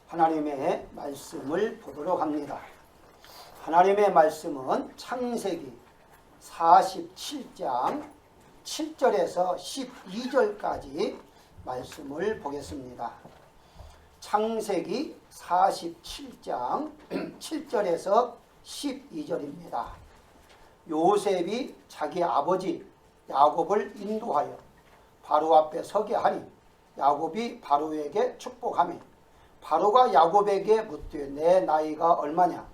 하나님의 말씀을 보도록 합니다. 하나님의 말씀은 창세기 47장 7절에서 12절까지 말씀을 보겠습니다. 창세기 47장 7절에서 12절입니다. 요셉이 자기 아버지 야곱을 인도하여 바로 앞에 서게 하니 야곱이 바로에게 축복하며 바로가 야곱에게 묻되 내 나이가 얼마냐?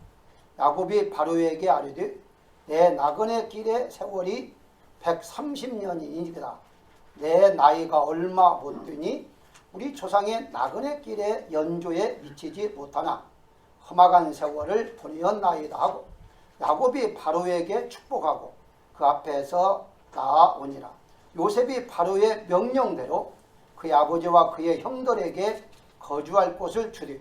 야곱이 바로에게 아뢰되 내 나그네 길의 세월이 130년이니이다. 내 나이가 얼마 못 되니 우리 조상의 나그네 길의 연조에 미치지 못하나 험악한 세월을 보내었나이다 하고 야곱이 바로에게 축복하고 그 앞에서 나아오니라. 요셉이 바로의 명령대로 그의 아버지와 그의 형들에게 거주할 곳을 주되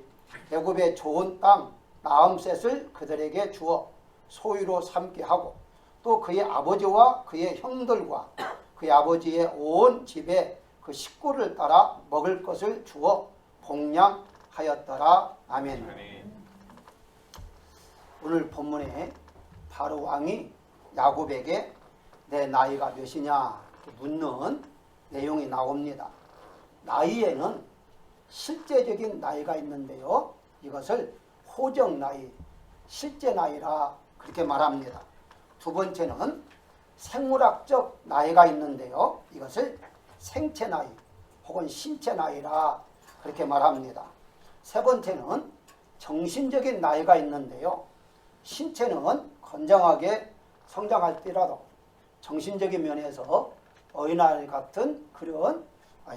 애굽의 좋은 땅 나암셋을 그들에게 주어 소유로 삼게 하고 또 그의 아버지와 그의 형들과 그의 아버지의 온 집에 그 식구를 따라 먹을 것을 주어 복량하였더라. 아멘. 오늘 본문에 바로 왕이 야곱에게 내 나이가 몇이냐 묻는 내용이 나옵니다. 나이에는 실제적인 나이가 있는데요. 이것을 호적 나이, 실제 나이라 그렇게 말합니다. 두 번째는 생물학적 나이가 있는데요. 이것을 생체 나이 혹은 신체 나이라 그렇게 말합니다. 세 번째는 정신적인 나이가 있는데요. 신체는 건장하게 성장할지라도 정신적인 면에서 어린아이 같은 그런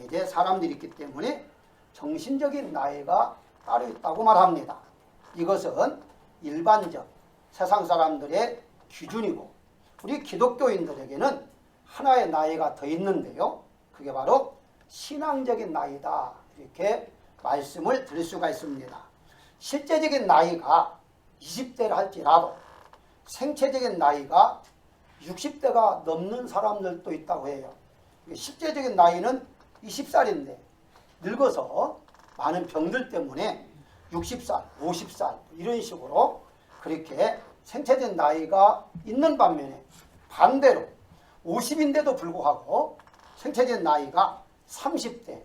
이제 사람들이 있기 때문에 정신적인 나이가 따로 있다고 말합니다. 이것은 일반적 세상 사람들의 기준이고 우리 기독교인들에게는 하나의 나이가 더 있는데요. 그게 바로 신앙적인 나이다. 이렇게 말씀을 드릴 수가 있습니다. 실제적인 나이가 20대를 할지라도 생체적인 나이가 60대가 넘는 사람들도 있다고 해요. 실제적인 나이는 20살인데 늙어서 많은 병들 때문에 60살, 50살 이런 식으로 그렇게 생체적인 나이가 있는 반면에 반대로 50인데도 불구하고 생체적인 나이가 30대,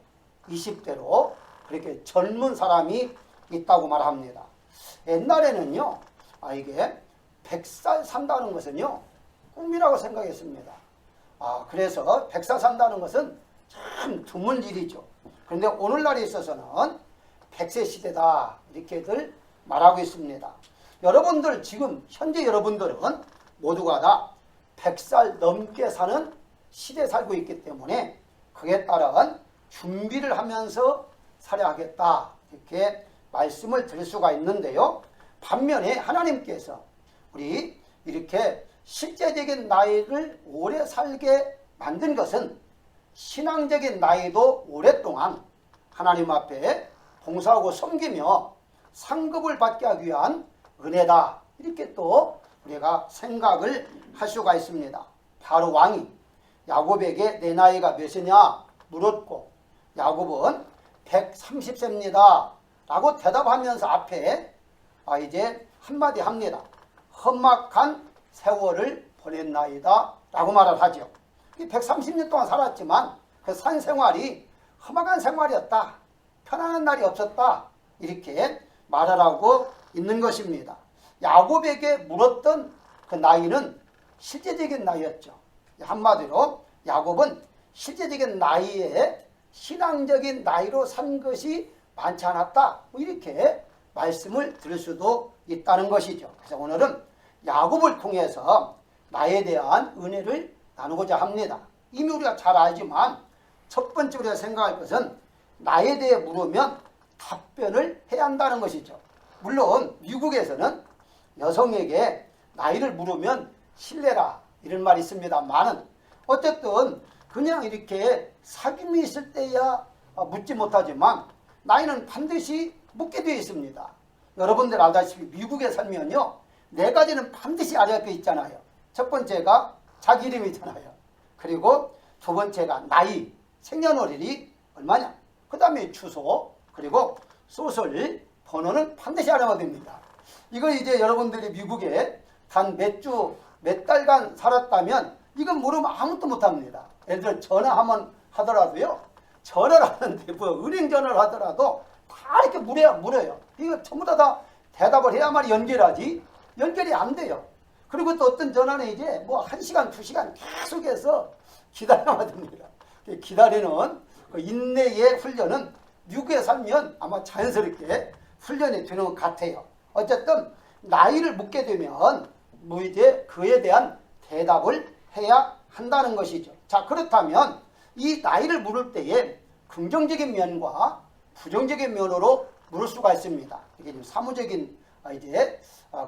20대로 그렇게 젊은 사람이 있다고 말합니다. 옛날에는요, 이게 100살 산다는 것은요, 꿈이라고 생각했습니다. 그래서 100살 산다는 것은 참 드문 일이죠. 그런데 오늘날에 있어서는 100세 시대다 이렇게들 말하고 있습니다. 여러분들 지금 현재 여러분들은 모두가 다 100살 넘게 사는 시대에 살고 있기 때문에 그에 따른 준비를 하면서 살아야 하겠다 이렇게 말씀을 드릴 수가 있는데요. 반면에 하나님께서 우리 이렇게 실제적인 나이를 오래 살게 만든 것은 신앙적인 나이도 오랫동안 하나님 앞에 봉사하고 섬기며 상급을 받게 하기 위한 은혜다. 이렇게 또 우리가 생각을 할 수가 있습니다. 바로 왕이 야곱에게 내 나이가 몇이냐 물었고 야곱은 130세입니다. 라고 대답하면서 앞에 이제 한마디 합니다. 험악한 세월을 보냈나이다. 라고 말을 하죠. 130년 동안 살았지만 그 산 생활이 험악한 생활이었다. 편안한 날이 없었다. 이렇게 말을 하고 있는 것입니다. 야곱에게 물었던 그 나이는 실제적인 나이였죠. 한마디로 야곱은 실제적인 나이에 신앙적인 나이로 산 것이 많지 않았다. 이렇게 말씀을 드릴 수도 있다는 것이죠. 그래서 오늘은 야곱을 통해서 나에 대한 은혜를 나누고자 합니다. 이미 우리가 잘 알지만 첫 번째 우리가 생각할 것은 나에 대해 물으면 답변을 해야 한다는 것이죠. 물론 미국에서는 여성에게 나이를 물으면 실례라 이런 말이 있습니다만은 어쨌든 그냥 이렇게 사귐이 있을 때야 묻지 못하지만 나이는 반드시 묻게 되어 있습니다. 여러분들 알다시피 미국에 살면요 4가지는 반드시 알아야 할 게 있잖아요. 첫 번째가 자기 이름이잖아요. 그리고 두 번째가 나이, 생년월일이 얼마냐. 그 다음에 주소, 그리고 소설 번호는 반드시 알아야 됩니다. 이거 이제 여러분들이 미국에 단 몇 주, 몇 달간 살았다면 이건 모르면 아무것도 못합니다. 예를 들어 전화하면 하더라도요. 전화를 하는데 뭐 은행 전화를 하더라도 다 이렇게 물어요. 이거 전부 다 대답을 해야만 연결하지. 연결이 안 돼요. 그리고 또 어떤 전화는 이제 뭐 1시간, 2시간 계속해서 기다려야 됩니다. 기다리는 그 인내의 훈련은 미국에 살면 아마 자연스럽게 훈련이 되는 것 같아요. 어쨌든 나이를 묻게 되면 뭐 이제 그에 대한 대답을 해야 한다는 것이죠. 자, 그렇다면 이 나이를 물을 때에 긍정적인 면과 부정적인 면으로 물을 수가 있습니다. 이게 좀 사무적인 이제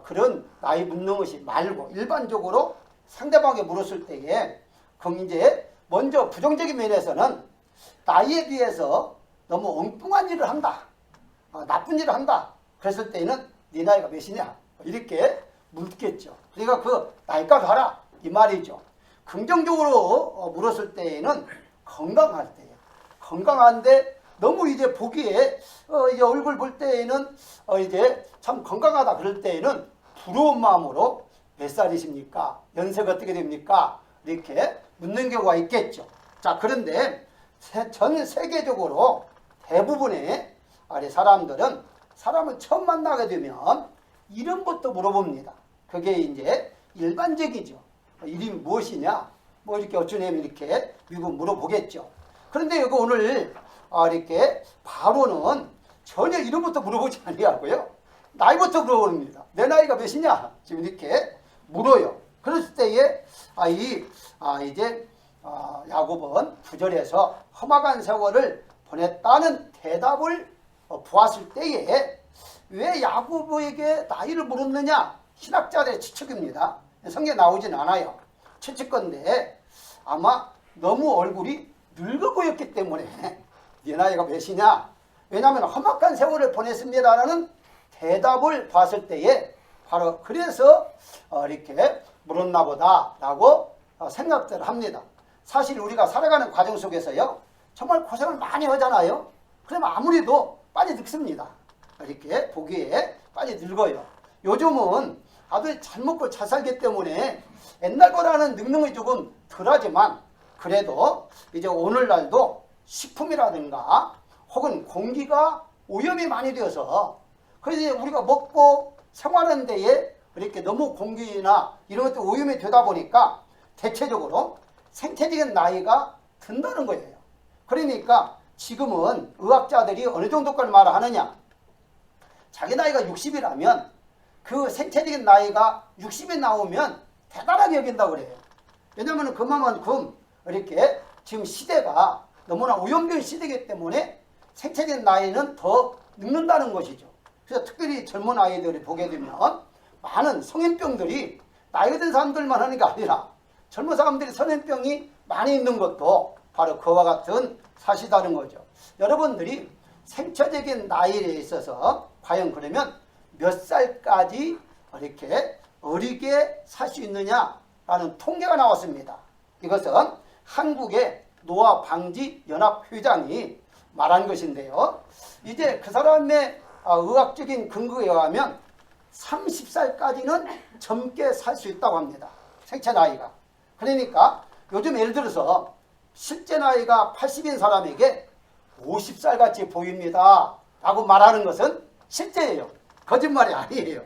그런 나이 묻는 것이 말고 일반적으로 상대방에게 물었을 때에 이제 먼저 부정적인 면에서는 나이에 비해서 너무 엉뚱한 일을 한다. 나쁜 일을 한다. 그랬을 때는 네 나이가 몇이냐? 이렇게 묻겠죠. 그러니까 그 나이값 하라. 이 말이죠. 긍정적으로 물었을 때에는 건강할 때예요. 건강한데 너무 이제 보기에 이제 얼굴 볼 때에는 이제 참 건강하다 그럴 때에는 부러운 마음으로 몇 살이십니까? 연세가 어떻게 됩니까? 이렇게 묻는 경우가 있겠죠. 자, 그런데 전 세계적으로 대부분의 사람들은 사람을 처음 만나게 되면 이름부터 물어봅니다. 그게 이제 일반적이죠. 이름이 무엇이냐? 뭐 이렇게 어쩌냐면 이렇게 미국 물어보겠죠. 그런데 여기 오늘 이렇게 바로는 전혀 이름부터 물어보지 아니하고요. 나이부터 물어봅니다. 내 나이가 몇이냐? 지금 이렇게 물어요. 그랬을 때에 이제 야곱은 9절에서 험악한 세월을 보냈다는 대답을 보았을 때에 왜 야곱에게 나이를 물었느냐? 신학자들의 추측입니다. 성경에 나오진 않아요. 추측건데 아마 너무 얼굴이 늙어 보였기 때문에 네 나이가 몇이냐? 왜냐하면 험악한 세월을 보냈습니다라는 대답을 봤을 때에 바로 그래서 이렇게 물었나 보다라고 생각들을 합니다. 사실 우리가 살아가는 과정 속에서요. 정말 고생을 많이 하잖아요. 그러면 아무래도 빨리 늙습니다. 이렇게 보기에 빨리 늙어요. 요즘은 아주 잘 먹고 잘 살기 때문에 옛날 거라는 늙는 게 조금 덜하지만 그래도 이제 오늘날도 식품이라든가 혹은 공기가 오염이 많이 되어서 그래서 우리가 먹고 생활하는 데에 이렇게 너무 공기나 이런 것도 오염이 되다 보니까 대체적으로 생체적인 나이가 든다는 거예요. 그러니까 지금은 의학자들이 어느 정도까지 말을 하느냐? 자기 나이가 60이라면 그 생체적인 나이가 60이 나오면 대단하게 여긴다고 그래요. 왜냐하면 그만큼 이렇게 지금 시대가 너무나 오염된 시대이기 때문에 생체적인 나이는 더 늙는다는 것이죠. 그래서 특별히 젊은 아이들이 보게 되면 많은 성인병들이 나이가 든 사람들만 하는 게 아니라 젊은 사람들이 성인병이 많이 있는 것도 바로 그와 같은 사실이라는 거죠. 여러분들이 생체적인 나이에 있어서 과연 그러면 몇 살까지 이렇게 어리게 살 수 있느냐라는 통계가 나왔습니다. 이것은 한국의 노화방지연합회장이 말한 것인데요. 이제 그 사람의 의학적인 근거에 의하면 30살까지는 젊게 살 수 있다고 합니다. 생체 나이가. 그러니까 요즘 예를 들어서 실제 나이가 80인 사람에게 50살 같이 보입니다 라고 말하는 것은 실제예요. 거짓말이 아니에요.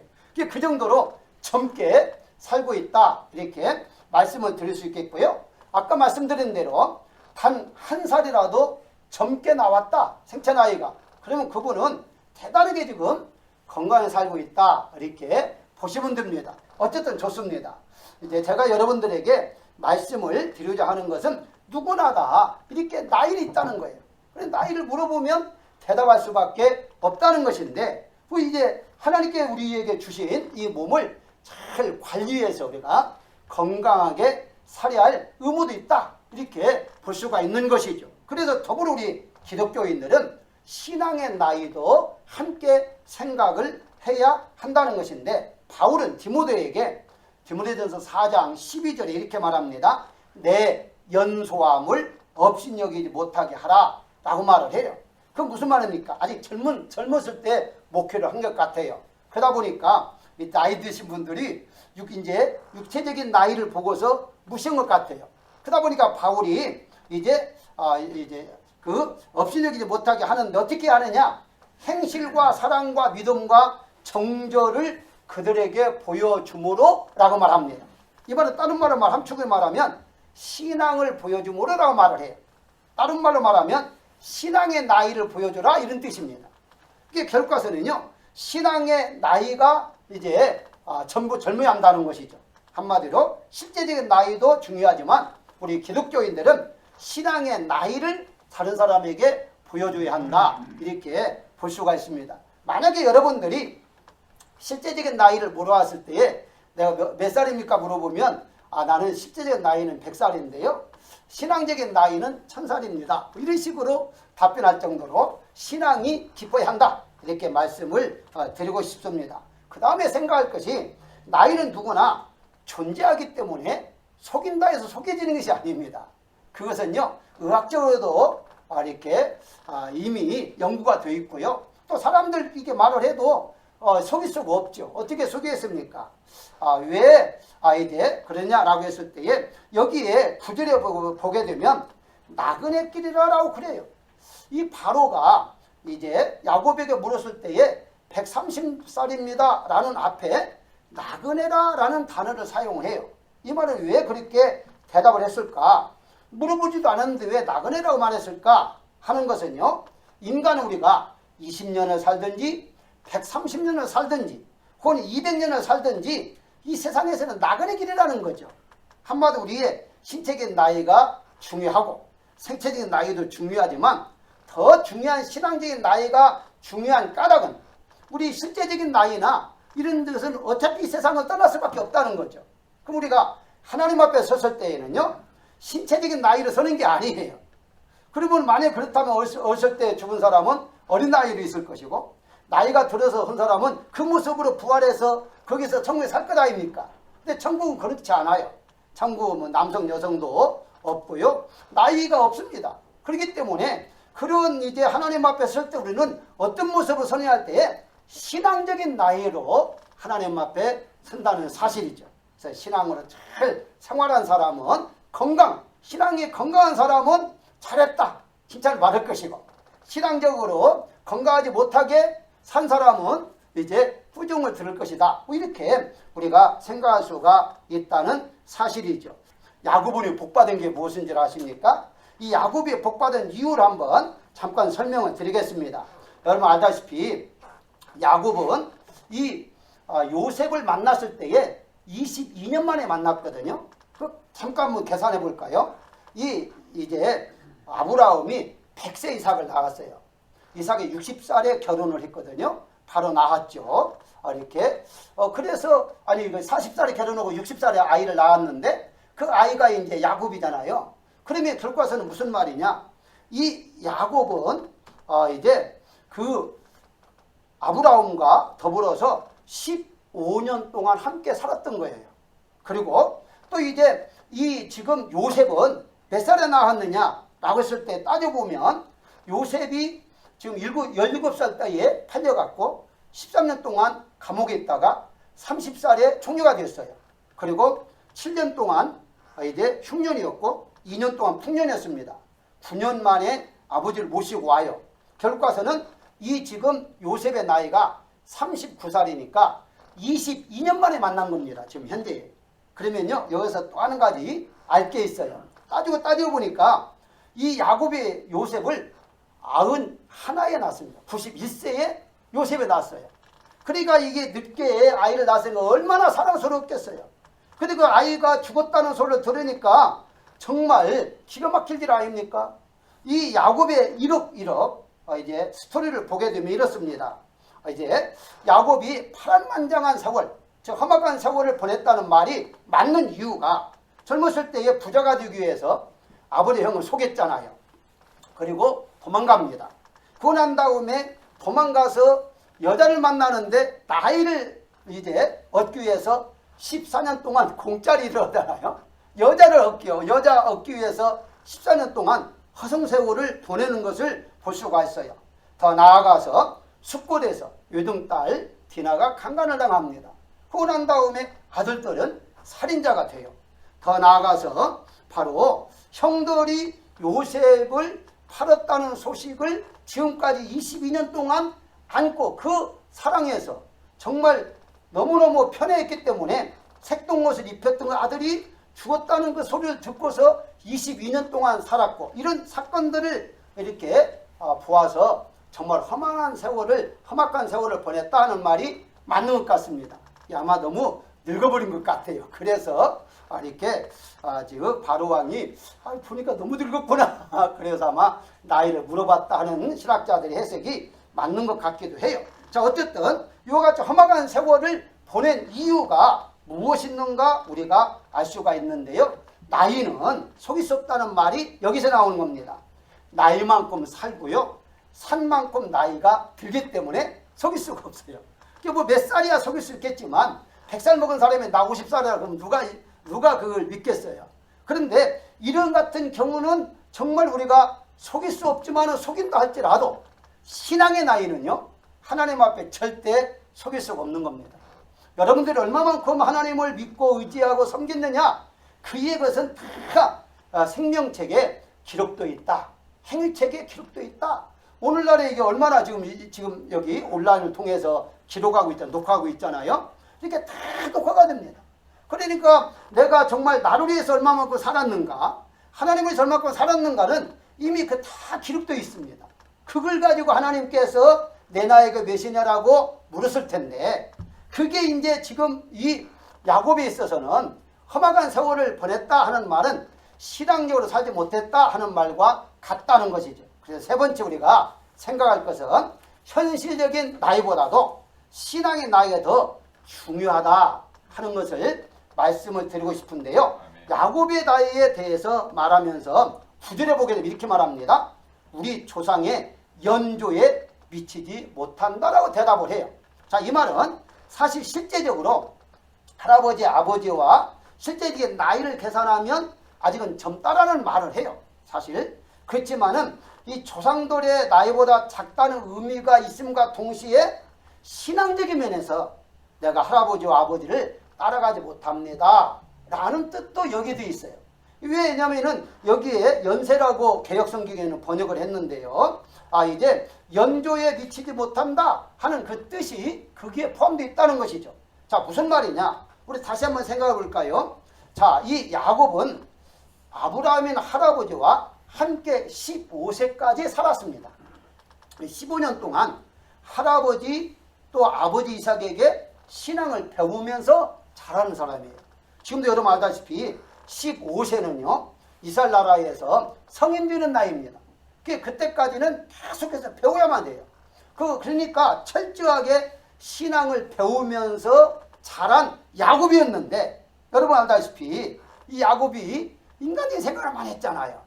그 정도로 젊게 살고 있다 이렇게 말씀을 드릴 수 있겠고요. 아까 말씀드린 대로 단 한 살이라도 젊게 나왔다 생체 나이가 그러면 그분은 대단하게 지금 건강에 살고 있다 이렇게 보시면 됩니다. 어쨌든 좋습니다. 이제 제가 여러분들에게 말씀을 드리고자 하는 것은 누구나 다 이렇게 나이가 있다는 거예요. 그래서 나이를 물어보면 대답할 수밖에 없다는 것인데 이제 하나님께 우리에게 주신 이 몸을 잘 관리해서 우리가 건강하게 살아야 할 의무도 있다 이렇게 볼 수가 있는 것이죠. 그래서 더불어 우리 기독교인들은 신앙의 나이도 함께 생각을 해야 한다는 것인데 바울은 디모데에게 디모데전서 4장 12절에 이렇게 말합니다. 내 연소함을 없인 여기지 못하게 하라 라고 말을 해요. 그건 무슨 말입니까? 아직 젊었을 때 목회를 한 것 같아요. 그러다 보니까 이 나이 드신 분들이 이제 육체적인 나이를 보고서 무시한 것 같아요. 그러다 보니까 바울이 이제 그 업신여기지 못하게 하는데 어떻게 하느냐? 행실과 사랑과 믿음과 정절을 그들에게 보여주므로 라고 말합니다. 이 말은 다른 말로 함축을 말하면 신앙을 보여주므로 라고 말을 해요. 다른 말로 말하면 신앙의 나이를 보여줘라 이런 뜻입니다. 이게 결과서는요, 신앙의 나이가 이제 전부 젊어야 한다는 것이죠. 한마디로 실제적인 나이도 중요하지만 우리 기독교인들은 신앙의 나이를 다른 사람에게 보여줘야 한다, 이렇게 볼 수가 있습니다. 만약에 여러분들이 실제적인 나이를 물어봤을 때에 내가 몇 살입니까 물어보면 나는 실제적인 나이는 100살인데요 신앙적인 나이는 1000살입니다 이런 식으로 답변할 정도로 신앙이 기뻐야 한다, 이렇게 말씀을 드리고 싶습니다. 그 다음에 생각할 것이, 나이는 누구나 존재하기 때문에 속인다 해서 속여지는 것이 아닙니다. 그것은요, 의학적으로도 이렇게 이미 연구가 되어 있고요. 또 사람들 이게 말을 해도 속일 수가 없죠. 어떻게 속였습니까? 왜 이제 그러냐라고 했을 때에 여기에 구절에 보게 되면 나그네 길이라고 그래요. 이 바로가 이제 야곱에게 물었을 때에 130살입니다 라는 앞에 나그네라 라는 단어를 사용을 해요. 이 말을 왜 그렇게 대답을 했을까? 물어보지도 않았는데 왜 나그네라고 말했을까 하는 것은요, 인간은 우리가 20년을 살든지 130년을 살든지 혹은 200년을 살든지 이 세상에서는 나그네 길이라는 거죠. 한마디로 우리의 신체적인 나이가 중요하고 생체적인 나이도 중요하지만 더 중요한 신앙적인 나이가 중요한 까닭은 우리 실제적인 나이나 이런 것은 어차피 이 세상을 떠날 수밖에 없다는 거죠. 그럼 우리가 하나님 앞에 섰을 때에는요, 신체적인 나이로 서는 게 아니에요. 그러면 만약 그렇다면 어렸을 때 죽은 사람은 어린 나이로 있을 것이고, 나이가 들어서 한 사람은 그 모습으로 부활해서 거기서 천국에 살 것 아닙니까? 근데 천국은 그렇지 않아요. 천국은 남성 여성도 없고요, 나이가 없습니다. 그렇기 때문에 그런 이제 하나님 앞에 설 때 우리는 어떤 모습으로 서야 할 때에 신앙적인 나이로 하나님 앞에 선다는 사실이죠. 그래서 신앙으로 잘 생활한 사람은 신앙이 건강한 사람은 잘했다 칭찬을 받을 것이고, 신앙적으로 건강하지 못하게 산 사람은 이제 부정을 들을 것이다, 이렇게 우리가 생각할 수가 있다는 사실이죠. 야곱이 복받은 게 무엇인 줄 아십니까? 이 야곱이 복받은 이유를 한번 잠깐 설명을 드리겠습니다. 여러분 알다시피 야곱은 이 요셉을 만났을 때에 22년 만에 만났거든요. 잠깐 한번 계산해 볼까요? 이제 아브라함이 100세 이삭을 낳았어요. 이삭이 60살에 결혼을 했거든요. 바로 낳았죠. 이렇게. 그래서 40살에 결혼하고 60살에 아이를 낳았는데 그 아이가 이제 야곱이잖아요. 그러면 결과서는 무슨 말이냐? 이 야곱은 이제 그 아브라함과 더불어서 15년 동안 함께 살았던 거예요. 그리고 또 이제 이 지금 요셉은 몇 살에 낳았느냐라고 했을 때 따져보면 요셉이 지금 17살 때에 팔려갖고 13년 동안 감옥에 있다가 30살에 총리가 됐어요. 그리고 7년 동안 이제 흉년이었고 2년 동안 풍년이었습니다. 9년 만에 아버지를 모시고 와요. 결과서는 이 지금 요셉의 나이가 39살이니까 22년 만에 만난 겁니다. 지금 현재. 그러면요, 여기서 또 한 가지 알 게 있어요. 따지고 보니까 이 야곱의 요셉을 91에 낳았습니다. 91세에 요셉에 낳았어요. 그러니까 이게 늦게 아이를 낳았으니까 얼마나 사랑스러웠겠어요. 근데 그 아이가 죽었다는 소리를 들으니까 정말 기가 막힐 일 아닙니까? 이 야곱의 이렇 이제 스토리를 보게 되면 이렇습니다. 이제 야곱이 파란만장한 세월, 즉 험악한 세월을 보냈다는 말이 맞는 이유가 젊었을 때에 부자가 되기 위해서 아버지 형을 속였잖아요. 그리고 도망갑니다. 그러고 난 다음에 도망가서 여자를 만나는데 나이를 이제 얻기 위해서 14년 동안 공짜리 일을 하잖아요. 여자 얻기 위해서 14년 동안 허송세월을 보내는 것을 볼 수가 있어요. 더 나아가서 숙고돼서 외동딸 디나가 강간을 당합니다. 그러고 난 다음에 아들들은 살인자가 돼요. 더 나아가서 바로 형들이 요셉을 팔았다는 소식을 지금까지 22년 동안 안고 그 사랑에서 정말 너무너무 편애했기 때문에 색동옷을 입혔던 그 아들이 죽었다는 그 소리를 듣고서 22년 동안 살았고, 이런 사건들을 이렇게 보아서 정말 험악한 세월을 보냈다 하는 말이 맞는 것 같습니다. 아마 너무 늙어버린 것 같아요. 그래서 이렇게 지금 바로 왕이 보니까 너무 늙었구나. 그래서 아마 나이를 물어봤다 하는 신학자들의 해석이 맞는 것 같기도 해요. 자, 어쨌든 이와 같이 험악한 세월을 보낸 이유가 무엇인가 우리가 알 수가 있는데요. 나이는 속일 수 없다는 말이 여기서 나오는 겁니다. 나이만큼 살고요, 산만큼 나이가 들기 때문에 속일 수가 없어요. 뭐 몇 살이야 속일 수 있겠지만 100살 먹은 사람이 나 50살이라 그러면 누가 그걸 믿겠어요. 그런데 이런 같은 경우는 정말 우리가 속일 수 없지만 속인다 할지라도 신앙의 나이는요, 하나님 앞에 절대 속일 수가 없는 겁니다. 여러분들이 얼마만큼 하나님을 믿고 의지하고 섬겼느냐, 그의 것은 다 생명책에 기록되어 있다. 행위책에 기록되어 있다. 오늘날에 이게 얼마나 지금 여기 온라인을 통해서 기록하고 있잖아요. 녹화하고 있잖아요. 이렇게 다 녹화가 됩니다. 그러니까 내가 정말 나를 위해서 얼마만큼 살았는가, 하나님을 위해서 얼마만큼 살았는가는 이미 그 다 기록되어 있습니다. 그걸 가지고 하나님께서 내 나이가 몇이냐라고 물었을 텐데, 그게 이제 지금 이 야곱에 있어서는 험악한 세월을 보냈다 하는 말은 신앙적으로 살지 못했다 하는 말과 같다는 것이죠. 그래서 세 번째 우리가 생각할 것은 현실적인 나이보다도 신앙의 나이가 더 중요하다 하는 것을 말씀을 드리고 싶은데요. 야곱의 나이에 대해서 말하면서 9절에 보게 되면 이렇게 말합니다. 우리 조상의 연조에 미치지 못한다라고 대답을 해요. 자, 이 말은 사실 실제적으로 할아버지, 아버지와 실제적인 나이를 계산하면 아직은 젊다라는 말을 해요. 사실 그렇지만은 이 조상들의 나이보다 작다는 의미가 있음과 동시에 신앙적인 면에서 내가 할아버지와 아버지를 따라가지 못합니다 라는 뜻도 여기에 있어요. 왜냐면은 여기에 연세라고 개역성경에는 번역을 했는데요. 이제 연조에 미치지 못한다 하는 그 뜻이 거기에 포함되어 있다는 것이죠. 자, 무슨 말이냐? 우리 다시 한번 생각해 볼까요? 자, 이 야곱은 아브라함인 할아버지와 함께 15세까지 살았습니다. 15년 동안 할아버지 또 아버지 이삭에게 신앙을 배우면서 자라는 사람이에요. 지금도 여러분 알다시피 15세는요, 이스라엘 나라에서 성인 되는 나이입니다. 그때까지는 계속해서 배워야만 돼요. 그러니까 철저하게 신앙을 배우면서 자란 야곱이었는데, 여러분 알다시피 이 야곱이 인간적인 생각을 많이 했잖아요.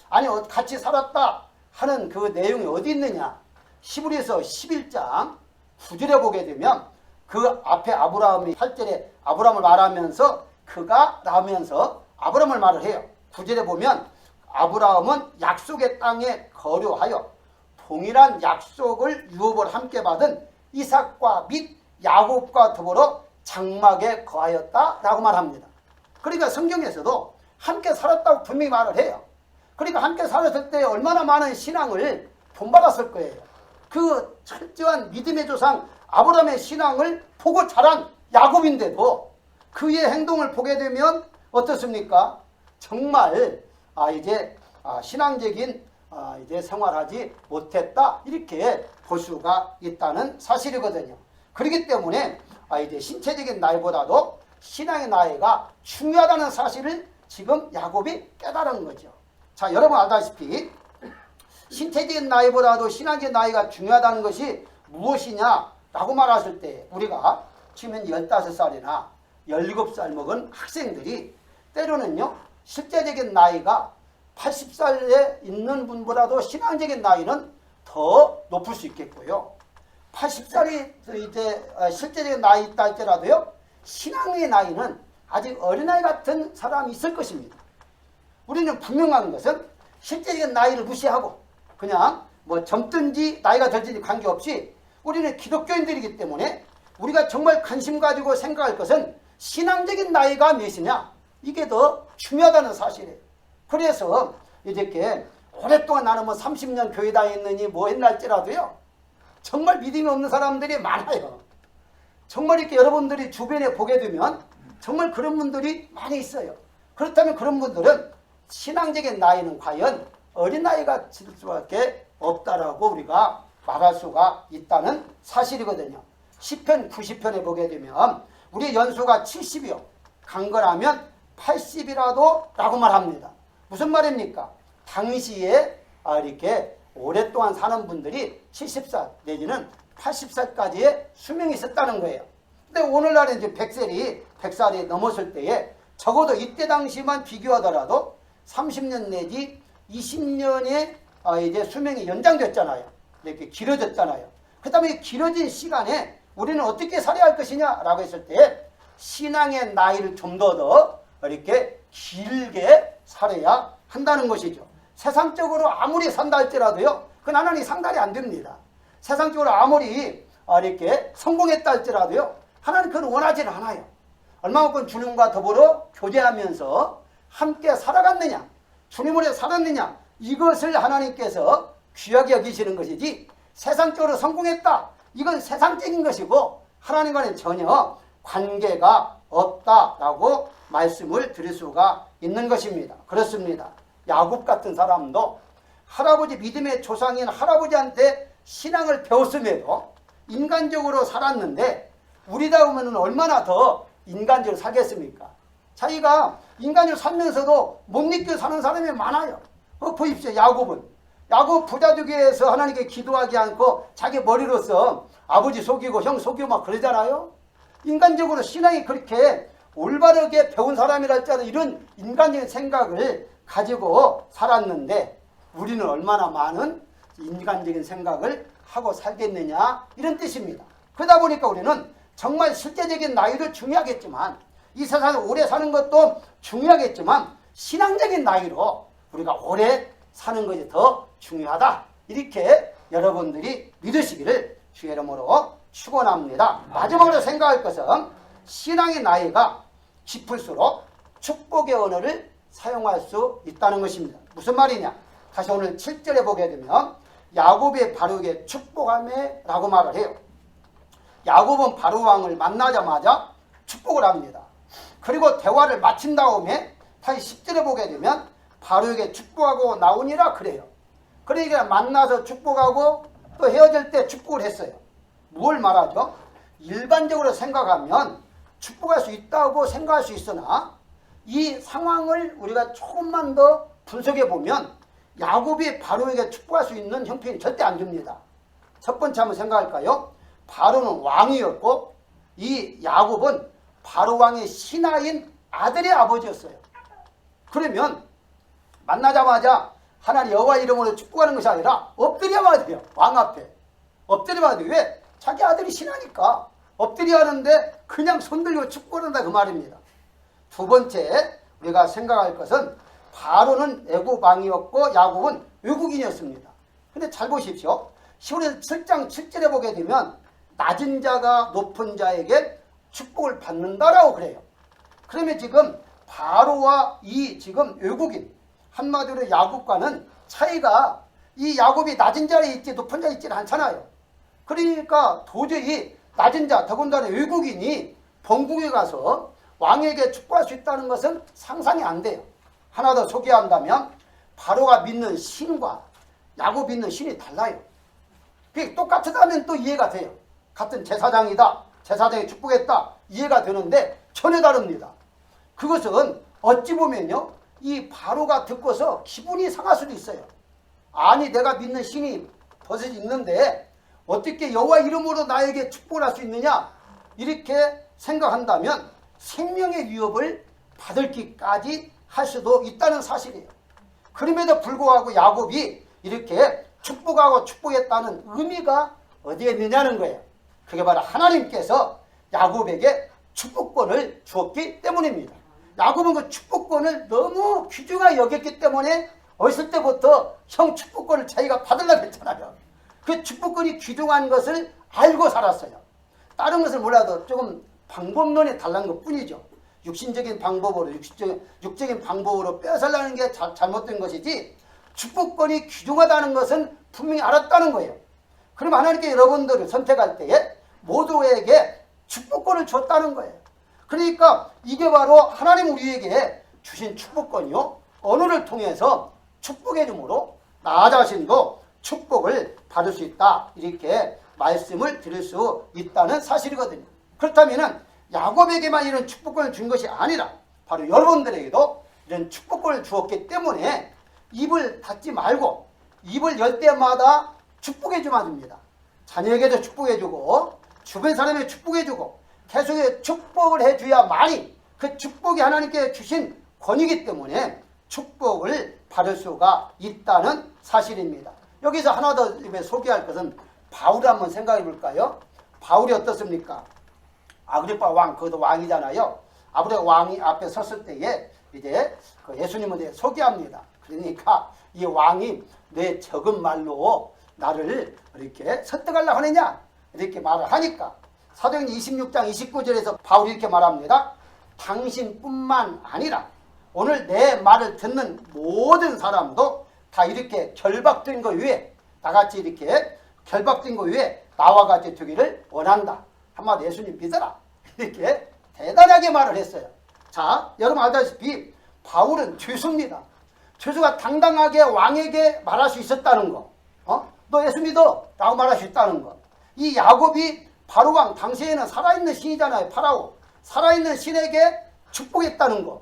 아니, 같이 살았다 하는 그 내용이 어디 있느냐? 히브리서 11장 9절에 보게 되면 그 앞에 아브라함이 8절에 아브라함을 말하면서 그가 라면서 아브라함을 말을 해요. 9절에 보면 아브라함은 약속의 땅에 거류하여 동일한 약속을 유업을 함께 받은 이삭과 및 야곱과 더불어 장막에 거하였다 라고 말합니다. 그러니까 성경에서도 함께 살았다고 분명히 말을 해요. 그러니까 함께 살았을 때 얼마나 많은 신앙을 본받았을 거예요. 그 철저한 믿음의 조상 아브라함의 신앙을 보고 자란 야곱인데도 그의 행동을 보게 되면 어떻습니까? 정말 이제 신앙적인 이제 생활하지 못했다, 이렇게 볼 수가 있다는 사실이거든요. 그렇기 때문에 이제 신체적인 나이보다도 신앙의 나이가 중요하다는 사실을 지금 야곱이 깨달은 거죠. 자, 여러분 알다시피 신체적인 나이보다도 신앙의 나이가 중요하다는 것이 무엇이냐라고 말했을 때, 우리가 지금 15살이나 17살 먹은 학생들이 때로는요, 실제적인 나이가 80살에 있는 분보다도 신앙적인 나이는 더 높을 수 있겠고요. 80살이 이제 실제적인 나이 있다 할지라도요, 신앙의 나이는 아직 어린아이 같은 사람이 있을 것입니다. 우리는 분명한 것은 실제적인 나이를 무시하고 그냥 뭐 젊든지 나이가 들든지 관계없이 우리는 기독교인들이기 때문에 우리가 정말 관심 가지고 생각할 것은 신앙적인 나이가 몇이냐, 이게 더 중요하다는 사실이에요. 그래서 이렇게 오랫동안 나는 뭐 30년 교회 다녔느니 뭐 했날지라도요, 정말 믿음이 없는 사람들이 많아요. 정말 이렇게 여러분들이 주변에 보게 되면 정말 그런 분들이 많이 있어요. 그렇다면 그런 분들은 신앙적인 나이는 과연 어린 나이가 질 수밖에 없다라고 우리가 말할 수가 있다는 사실이거든요. 시편 90편에 보게 되면 우리 연수가 70이요. 강건하면 80이라도 라고 말합니다. 무슨 말입니까? 당시에 이렇게 오랫동안 사는 분들이 70살 내지는 80살까지의 수명이 있었다는 거예요. 근데 오늘날은 이제 100살이 넘었을 때에 적어도 이때 당시만 비교하더라도 30년 내지 20년의 이제 수명이 연장됐잖아요. 이렇게 길어졌잖아요. 그 다음에 길어진 시간에 우리는 어떻게 살아야 할 것이냐라고 했을 때 신앙의 나이를 좀 더 이렇게 길게 살아야 한다는 것이죠. 세상적으로 아무리 산다 할지라도요, 그건 하나님 상달이 안 됩니다. 세상적으로 아무리 이렇게 성공했다 할지라도요, 하나님 그건 원하지는 않아요. 얼마만큼 주님과 더불어 교제하면서 함께 살아갔느냐, 주님으로 살았느냐, 이것을 하나님께서 귀하게 여기시는 것이지, 세상적으로 성공했다, 이건 세상적인 것이고 하나님과는 전혀 관계가 없다라고 말씀을 드릴 수가 있는 것입니다. 그렇습니다. 야곱 같은 사람도 할아버지, 믿음의 조상인 할아버지한테 신앙을 배웠음에도 인간적으로 살았는데, 우리다우면 얼마나 더 인간적으로 살겠습니까? 자기가 인간적으로 살면서도 못 믿고 사는 사람이 많아요. 보십시오. 야곱 부자 되기 위해서 하나님께 기도하지 않고 자기 머리로서 아버지 속이고 형 속이고 막 그러잖아요. 인간적으로 신앙이 그렇게 올바르게 배운 사람이랄지라도 이런 인간적인 생각을 가지고 살았는데, 우리는 얼마나 많은 인간적인 생각을 하고 살겠느냐, 이런 뜻입니다. 그러다 보니까 우리는 정말 실제적인 나이도 중요하겠지만, 이 세상에 오래 사는 것도 중요하겠지만, 신앙적인 나이로 우리가 오래 사는 것이 더 중요하다, 이렇게 여러분들이 믿으시기를 주의 이름으로 축원합니다. 마지막으로 생각할 것은 신앙의 나이가 깊을수록 축복의 언어를 사용할 수 있다는 것입니다. 무슨 말이냐? 다시 오늘 7절에 보게 되면 야곱이 바로에게 축복하매 라고 말을 해요. 야곱은 바로 왕을 만나자마자 축복을 합니다. 그리고 대화를 마친 다음에 다시 10절에 보게 되면 바로에게 축복하고 나오니라 그래요. 그러니까 만나서 축복하고 또 헤어질 때 축복을 했어요. 뭘 말하죠? 일반적으로 생각하면 축복할 수 있다고 생각할 수 있으나, 이 상황을 우리가 조금만 더 분석해 보면 야곱이 바로에게 축복할 수 있는 형편이 절대 안 됩니다. 첫 번째 한번 생각할까요? 바로는 왕이었고 이 야곱은 바로 왕의 신하인 아들의 아버지였어요. 그러면 만나자마자 하나님 여호와 이름으로 축복하는 것이 아니라 엎드려야 돼요. 왕 앞에 엎드려야 돼요. 왜? 자기 아들이 신하니까 엎드려 하는데 그냥 손들고 축복한다, 그 말입니다. 두 번째 우리가 생각할 것은 바로는 애굽 왕이었고 야곱은 외국인이었습니다. 근데 잘 보십시오. 시므리서 7장 7절에 보게 되면 낮은 자가 높은 자에게 축복을 받는다라고 그래요. 그러면 지금 바로와 이 지금 외국인, 한마디로 야곱과는 차이가, 이 야곱이 낮은 자리에 있지 높은 자리에 있지는 않잖아요. 그러니까 도저히 낮은 자, 더군다나 외국인이 본국에 가서 왕에게 축복할 수 있다는 것은 상상이 안 돼요. 하나 더 소개한다면 바로가 믿는 신과 야곱 믿는 신이 달라요. 그게 똑같다면 또 이해가 돼요. 같은 제사장이다, 제사장이 축복했다, 이해가 되는데 전혀 다릅니다. 그것은 어찌 보면요, 이 바로가 듣고서 기분이 상할 수도 있어요. 아니 내가 믿는 신이 버섯이 있는데 어떻게 여호와 이름으로 나에게 축복을 할 수 있느냐, 이렇게 생각한다면 생명의 위협을 받을 기까지 할 수도 있다는 사실이에요. 그럼에도 불구하고 야곱이 이렇게 축복하고 축복했다는 의미가 어디에 있느냐는 거예요. 그게 바로 하나님께서 야곱에게 축복권을 주었기 때문입니다. 야곱은 그 축복권을 너무 귀중하게 여겼기 때문에 어렸을 때부터 형 축복권을 자기가 받으려고 했잖아요. 그 축복권이 귀중한 것을 알고 살았어요. 다른 것을 몰라도 조금 방법론이 달라는 것 뿐이죠. 육신적인 방법으로, 육적인 방법으로 빼앗으려는 게 잘못된 것이지, 축복권이 귀중하다는 것은 분명히 알았다는 거예요. 그럼 하나님께 여러분들을 선택할 때에 모두에게 축복권을 줬다는 거예요. 그러니까 이게 바로 하나님 우리에게 주신 축복권이요, 언어를 통해서 축복해 주므로 나 자신도 축복을 받을 수 있다, 이렇게 말씀을 드릴 수 있다는 사실이거든요. 그렇다면 야곱에게만 이런 축복권을 준 것이 아니라 바로 여러분들에게도 이런 축복권을 주었기 때문에 입을 닫지 말고 입을 열 때마다 축복해 주면 됩니다. 자녀에게도 축복해 주고 주변 사람에게 축복해 주고 계속 축복을 해줘야만이 그 축복이 하나님께 주신 권이기 때문에 축복을 받을 수가 있다는 사실입니다. 여기서 하나 더 소개할 것은 바울을 한번 생각해 볼까요? 바울이 어떻습니까? 아그리파 왕, 그것도 왕이잖아요. 아브레 왕이 앞에 섰을 때에 이제 그 예수님을 대해 소개합니다. 그러니까 이 왕이 내 적은 말로 나를 이렇게 설득하려고 하느냐, 이렇게 말을 하니까 사도행전 26장 29절에서 바울이 이렇게 말합니다. 당신뿐만 아니라 오늘 내 말을 듣는 모든 사람도 다 이렇게 결박된 것 위에, 나같이 이렇게 결박된 것 위에 나와 같이 되기를 원한다. 한마디 예수님 믿어라, 이렇게 대단하게 말을 했어요. 자, 여러분 알다시피 바울은 죄수입니다. 죄수가 당당하게 왕에게 말할 수 있었다는 거, 너 예수 믿어 라고 말할 수 있다는 거. 이 야곱이 바로왕, 당시에는 살아있는 신이잖아요. 파라오, 살아있는 신에게 축복했다는 거,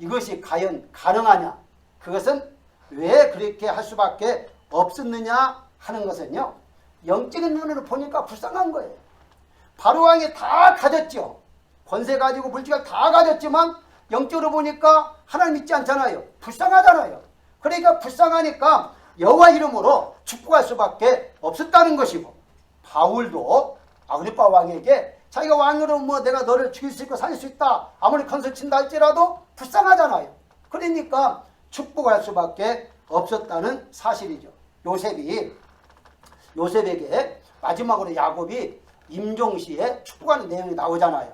이것이 과연 가능하냐, 그것은 왜 그렇게 할 수밖에 없었느냐 하는 것은요, 영적인 눈으로 보니까 불쌍한 거예요. 바로왕이 다 가졌죠. 권세 가지고 물질을 다 가졌지만 영적으로 보니까 하나님 믿지 않잖아요. 불쌍하잖아요. 그러니까 불쌍하니까 여호와 이름으로 축복할 수밖에 없었다는 것이고, 바울도 아그리파 왕에게 자기가 왕으로 내가 너를 죽일 수 있고 살릴 수 있다, 아무리 컨설 친다 할지라도 불쌍하잖아요. 그러니까 축복할 수밖에 없었다는 사실이죠. 요셉에게 마지막으로 야곱이 임종시에 축복하는 내용이 나오잖아요.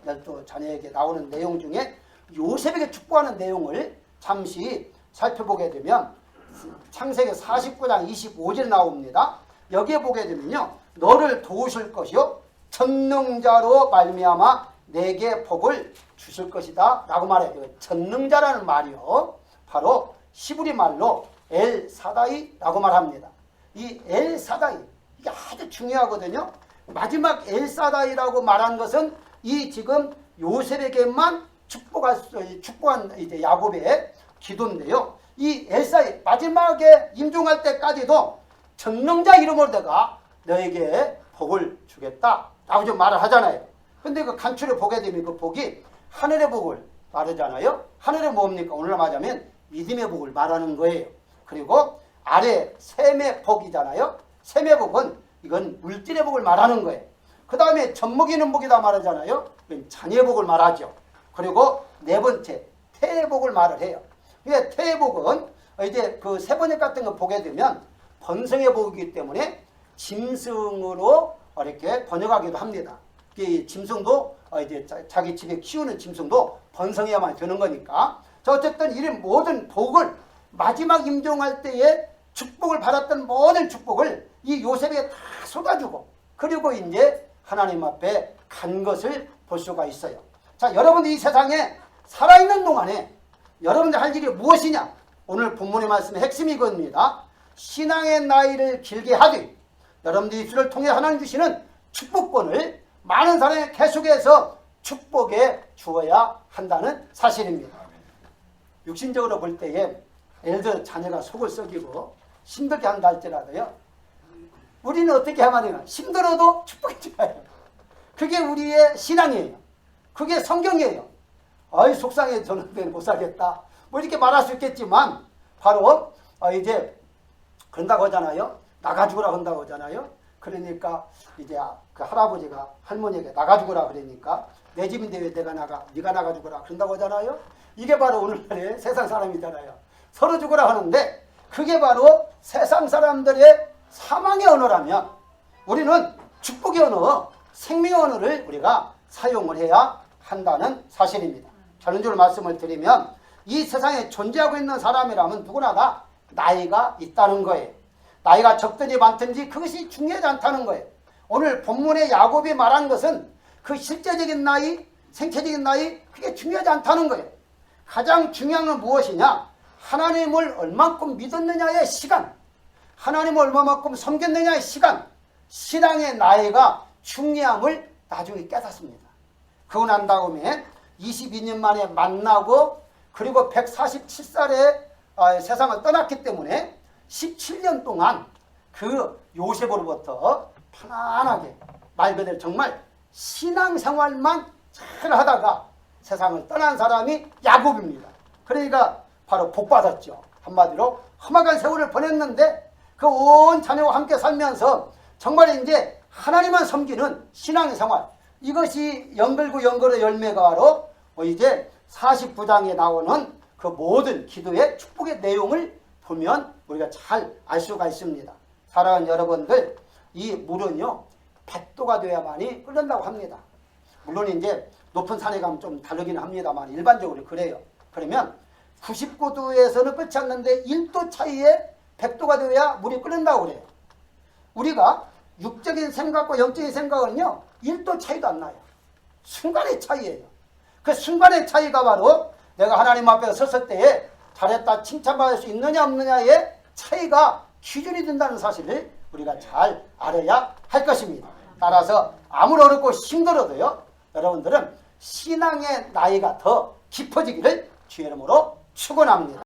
열두 자녀에게 나오는 내용 중에 요셉에게 축복하는 내용을 잠시 살펴보게 되면 창세기 49장 25절 나옵니다. 여기에 보게 되면요, 너를 도우실 것이요 전능자로 말미암아 내게 복을 주실 것이다 라고 말해요. 전능자라는 말이요, 바로 시브리 말로 엘사다이라고 말합니다. 이 엘사다이, 이게 아주 중요하거든요. 마지막 엘사다이라고 말한 것은 이 지금 요셉에게만 축복한 이제 야곱의 기도인데요. 이 엘사이 마지막에 임종할 때까지도 전능자 이름으로 내가 너에게 복을 주겠다 라고 좀 말을 하잖아요. 근데 그 간추려 보게 되면 그 복이 하늘의 복을 말하잖아요. 하늘의 뭡니까? 오늘 말하자면 믿음의 복을 말하는 거예요. 그리고 아래 셈의 복이잖아요. 셈의 복은 이건 물질의 복을 말하는 거예요. 그 다음에 젖먹이는 복이다 말하잖아요. 자녀의 복을 말하죠. 그리고 네 번째 태의 복을 말을 해요. 태의 복은 이제 그 세 번역 같은 거 보게 되면 번성의 복이기 때문에 짐승으로 이렇게 번역하기도 합니다. 이 짐승도 이제 자기 집에 키우는 짐승도 번성해야만 되는 거니까. 자, 어쨌든 이 모든 복을 마지막 임종할 때에 축복을 받았던 모든 축복을 이 요셉에게 다 쏟아주고, 그리고 이제 하나님 앞에 간 것을 볼 수가 있어요. 자, 여러분들 이 세상에 살아있는 동안에 여러분들 할 일이 무엇이냐? 오늘 본문의 말씀의 핵심이 이겁니다. 신앙의 나이를 길게 하되 여러분들 입술을 통해 하나님 주시는 축복권을 많은 사람에게 계속해서 축복해 주어야 한다는 사실입니다. 육신적으로 볼 때에 예를 들어 자녀가 속을 썩이고 힘들게 한다 할지라도요, 우리는 어떻게 하면 힘들어도 축복해 줘야 해요. 그게 우리의 신앙이에요. 그게 성경이에요. 아이 속상해, 저는 못 살겠다, 뭐 이렇게 말할 수 있겠지만 바로 이제 그런다고 하잖아요. 나가 죽으라 한다고 하잖아요. 그러니까 이제 그 할아버지가 할머니에게 나가 죽으라 그러니까 내 집인데 왜 내가 나가, 네가 나가 죽으라 그런다고 하잖아요. 이게 바로 오늘날의 세상 사람이잖아요. 서로 죽으라 하는데 그게 바로 세상 사람들의 사망의 언어라면 우리는 축복의 언어, 생명의 언어를 우리가 사용을 해야 한다는 사실입니다. 결론적으로 말씀을 드리면 이 세상에 존재하고 있는 사람이라면 누구나 다 나이가 있다는 거예요. 나이가 적든지 많든지 그것이 중요하지 않다는 거예요. 오늘 본문의 야곱이 말한 것은 그 실제적인 나이, 생체적인 나이 그게 중요하지 않다는 거예요. 가장 중요한 건 무엇이냐? 하나님을 얼만큼 믿었느냐의 시간, 하나님을 얼마만큼 섬겼느냐의 시간, 신앙의 나이가 중요함을 나중에 깨닫습니다. 그러고 난 다음에 22년 만에 만나고 그리고 147살에 세상을 떠났기 때문에 17년 동안 그 요셉으로부터 편안하게 말 그대로 정말 신앙생활만 잘 하다가 세상을 떠난 사람이 야곱입니다. 그러니까 바로 복받았죠. 한마디로 험악한 세월을 보냈는데 그 온 자녀와 함께 살면서 정말 이제 하나님만 섬기는 신앙생활, 이것이 연결고 연결의 열매가 바로 이제 49장에 나오는 그 모든 기도의 축복의 내용을 보면 우리가 잘 알 수가 있습니다. 사랑하는 여러분들, 이 물은요 100도가 돼야만이 끓는다고 합니다. 물론 이제 높은 산에 가면 좀 다르기는 합니다만 일반적으로 그래요. 그러면 99도에서는 끝이 않는데 1도 차이에 100도가 되어야 물이 끓는다고 그래요. 우리가 육적인 생각과 영적인 생각은요 1도 차이도 안 나요. 순간의 차이예요. 그 순간의 차이가 바로 내가 하나님 앞에 섰을 때에 잘했다 칭찬받을 수 있느냐 없느냐의 차이가 기준이 된다는 사실을 우리가 잘 알아야 할 것입니다. 따라서 아무리 어렵고 힘들어도요 여러분들은 신앙의 나이가 더 깊어지기를 주의 이름으로 축원합니다.